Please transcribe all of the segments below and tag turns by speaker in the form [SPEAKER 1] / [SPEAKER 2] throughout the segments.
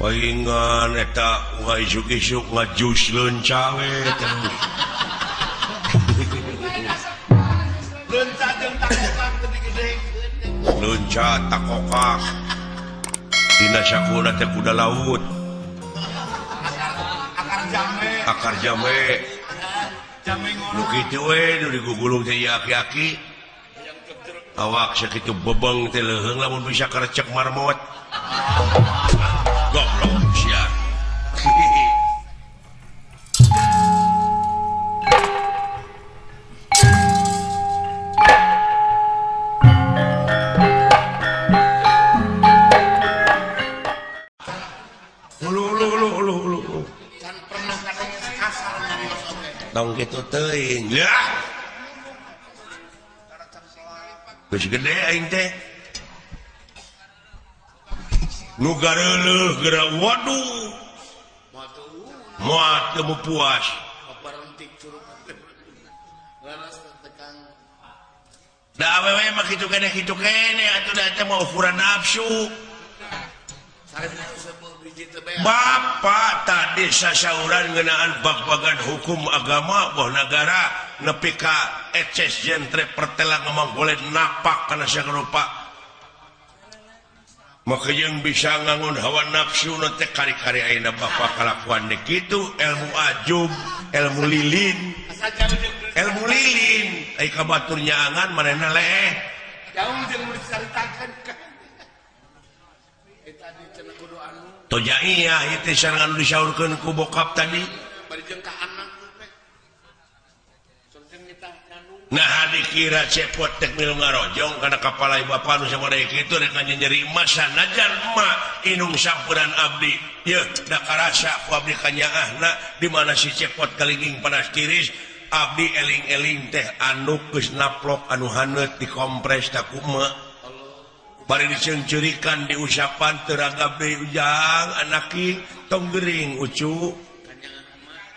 [SPEAKER 1] palingan eta isuk-isuk ngajus leunca we terus.
[SPEAKER 2] Leunca jeung takokak teu digedekeun.
[SPEAKER 1] Leunca takokak. Dina sakuna teh kuda laut. Akar jame.
[SPEAKER 2] Jame ngono.
[SPEAKER 1] Nu kitu we nu digugulung teh aki-aki. Awak sakitu bebeng teh leuheung lamun bisa karecek marmot. Goblok sia.
[SPEAKER 2] Can pernah katanya kasar nyarios oge.
[SPEAKER 1] Tong kitu teuing. Ya. Geus gede aing teh. Nu gareuleuh geura waduh. Moal teu puas.
[SPEAKER 2] Paparentik curug. Laras tekan.
[SPEAKER 1] Da awewe mah kitu kene atuh da teh mah ukuran nafsu.
[SPEAKER 2] Sareng sebeuh biji teh beak.
[SPEAKER 1] Bapak tadi sasauran ngeunaan bag-bagan hukum agama boh negara nepi ka eces jentre pertelang ngomong boleh napak kana sarupa. Maka yang bisa ngangun hawa nafsu nanti kari-kari aina bapak kalakuan dek itu ilmu ajub, ilmu lilin, ilmu lilin. Aika baturnya angan manehna leeh.
[SPEAKER 2] Jauh jeung nu dicaritakeun ka. Eta di cenah kudu anu
[SPEAKER 1] Toja iya itu sareng anu disaurkeun ku bokap tadi.
[SPEAKER 2] bari jeung ka anak teh. Soalnya mitah anu.
[SPEAKER 1] Nah dikira cepot tek milu ngarojong karena kapalai bapak nu sabaraha kitu rek nyeri emas sanajan emak inung sampuran abdi. Ye da karasa ku abdi kanyaahna di mana si cepot kalinging panas tiris abdi eling-eling teh anu geus naplok anu haneut dikompres da ku emak. Bari diceungceurikan diusapan teu ragab deui ujang anaki tong geuring ucu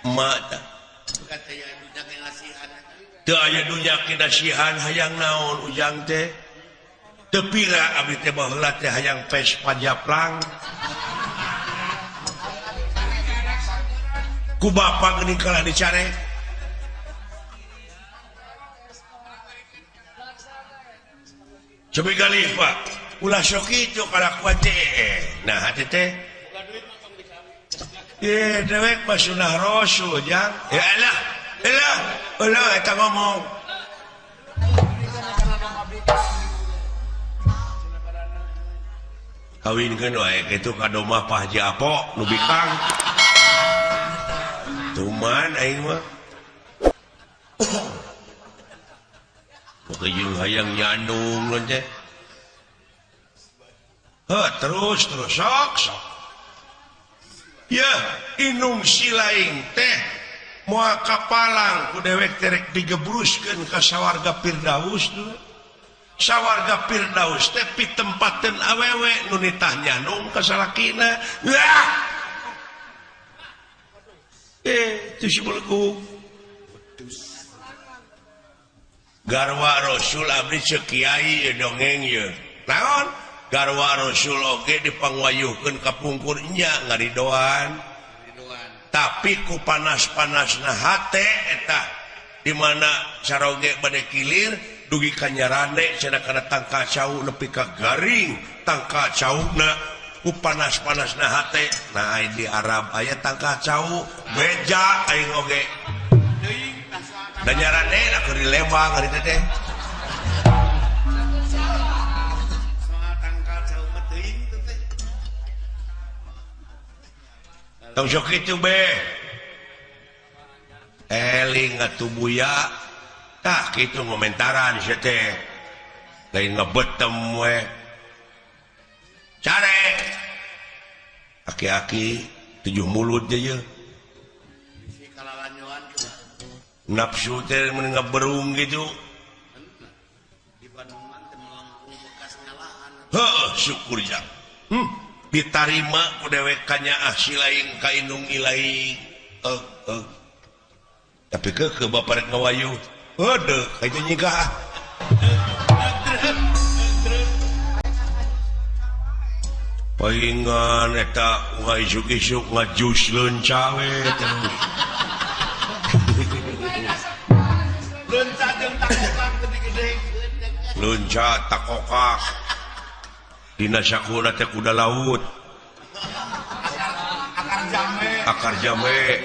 [SPEAKER 1] emak tah.
[SPEAKER 2] Kata ya dunya ge ngasihan.
[SPEAKER 1] Teu aya dunya kinasihan hayang naon ujang teh. Teu pira abdi teh baheula teh hayang pes pajaplang. Ku bapa geuning kalah dicare. Coba kali Pak, ulah sok itu kalakuan teh. Nah hati teh. Ye dewek mah sunah rasul jang. Ya elah eta ngomong. Kawinkeun wae kitu kado mah Pak Haji Apo nu bikang. Tuman aing mah. Pokoknya hayang nyandung lho teh. Terus sok. Ya, inung silaing teh moal kapalang ku dewek terek digebruskeun ka sawarga Firdaus tuh. Sawarga Firdaus teh pitempateun awewe nu nitah nyandung ka salakina. Wah! Itu si belegu. Garwa Rasul abdi ceuk kiai dongeng ye. Naon? Garwa Rasul oge dipangwayuhkeun ka pungkur nya ngaridoan. Tapi ku panas-panasna hate eta di mana saroge bade kilir dugi ka nyarande cenah kana tangka cau nepi ka garing tangka cauna ku panas-panasna hate. Nah di Arab aya tangka cau beja aing oge. Dan nyarane nak keur dilembang ari teh.
[SPEAKER 2] Soal tangkal jauh mah teuing teh teh.
[SPEAKER 1] Tong sok kitu be. Eling atuh buya. Tah kitu ngomentaran sia teh. Lain ngebetem we. Care. Aki-aki 7 mulut je ye.
[SPEAKER 2] Si kalalanyoan kita
[SPEAKER 1] Nafsu teh mun ngaberung gitu.
[SPEAKER 2] di Bandungan teh melengkung bekas ngalaan.
[SPEAKER 1] Heuh syukur jang. Ditarima ku dewek kanyaah silaing ka indung ilaing. Tapi ke bapak rek ngawayu. Heudeuk kitu nyigah. palingan eta isuk-isuk ngajus leunca we terus.
[SPEAKER 2] Leunca jeung takokak gede-gedekeun.
[SPEAKER 1] Leunca takokak. Dina sakuna teh kuda laut. Akar jame.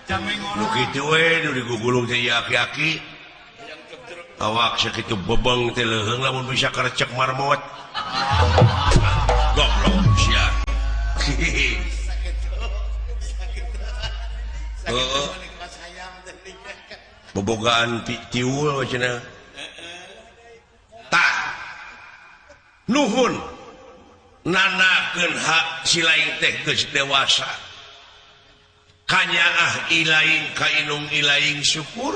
[SPEAKER 2] Jame ngono.
[SPEAKER 1] Nu kitu we nu digugulung teh aki-aki. Awak sakitu bebeng teh leuheung lamun bisa karecek marmot. Goblok sia. Heeh. Bobogaan tiul cenah. Tah. Nuhun. Nanakeun hak si lain teh geus dewasa. Kanyaah ilaing ka inung ilaing syukur.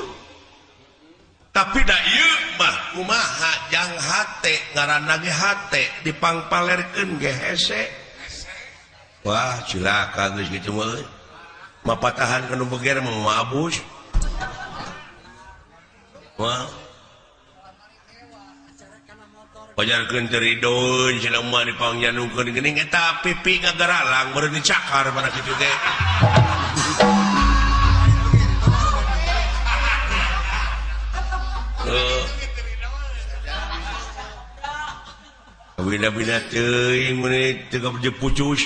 [SPEAKER 1] Tapi da ieu mah kumaha jang hate ngaranna ge hate dipangpalerkeun ge hese. Wah, cilaka geus kitu mah. Mapatahan kana beger mah mabus. Wah. Pajarkeun teh ridon cenah mah dipangjanungkeun geuning eta pipi ngagaralang meureun dicakar pada kitu teh. Bina-bina teuing meuni teu kabeh pucus.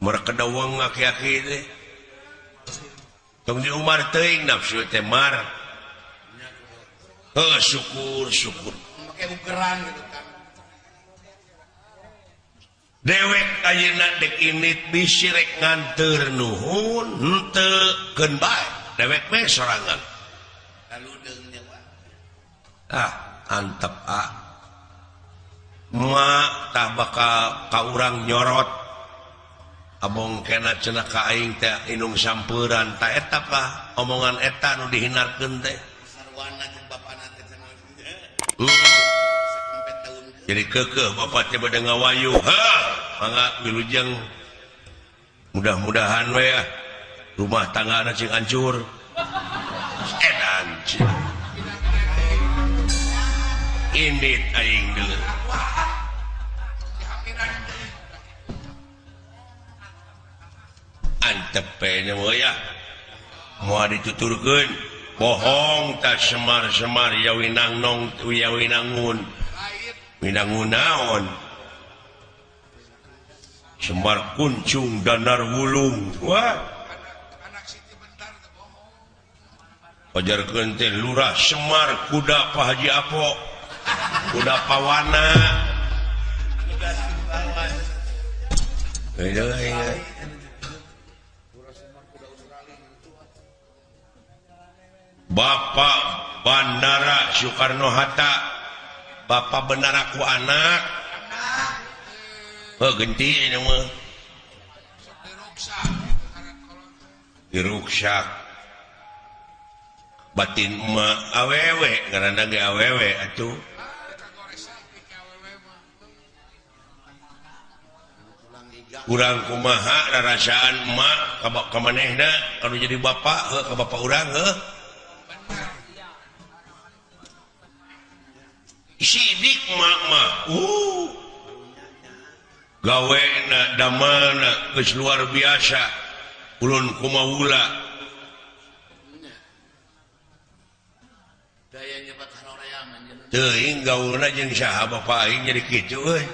[SPEAKER 1] Mereka dawang aki-aki teh. Tong di Umar teuing nafsu teh mar. Syukur.
[SPEAKER 2] Make ugeran gitu kan.
[SPEAKER 1] Dewek ayeuna dek init bisi rek nganteur nuhun henteu keun bae. Dewek we sorangan.
[SPEAKER 2] Lalu deungnya Pak.
[SPEAKER 1] Antep ma tah bakal ka urang nyorot abong kena cenah ka aing teh inung sampeuran ta eta pa omongan eta nu dihinarkeun teh
[SPEAKER 2] Sarwana jeung bapana teh cenah.
[SPEAKER 1] Sakompet taun. Jadi keukeuh bapa teh bade ngawayu. Mangga wilujeng mudah-mudahan we rumah tanggana cing hancur. Edan cing. Indit aing dulu. Antep nya ya. Moal dituturkeun bohong tak semar-semar yawi nangnong yawi nangun. Minangun naon? Semar kuncung danar wulung. Wah. Anak Siti bentar teh bohong. Pajarkeun teh Lurah Semar kuda Pak Haji Apo. Kuda pawana. Bapak Bandara Soekarno-Hatta. Bapak Bandara ku anak. Genti ini mah. Diruksak. Batin mah awewe ngaranna ge awewe atuh. Urang kumaha rarasaan emak ka manehna anu jadi bapak ka bapak urang sidik emak mah gawena damana geus luar biasa ulun kumaula
[SPEAKER 2] Daya nyebat haroreangan
[SPEAKER 1] teuing gaulna jeung saha bapak aing jadi kitu euy.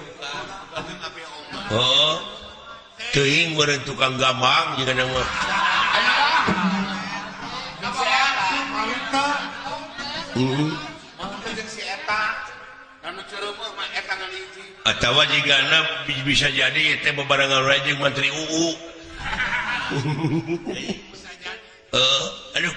[SPEAKER 1] Teuing meureun tukang gambang jeung kana mah. Atawa jigana bisa jadi teh bebarengan wae jeung Menteri UU. Aduh.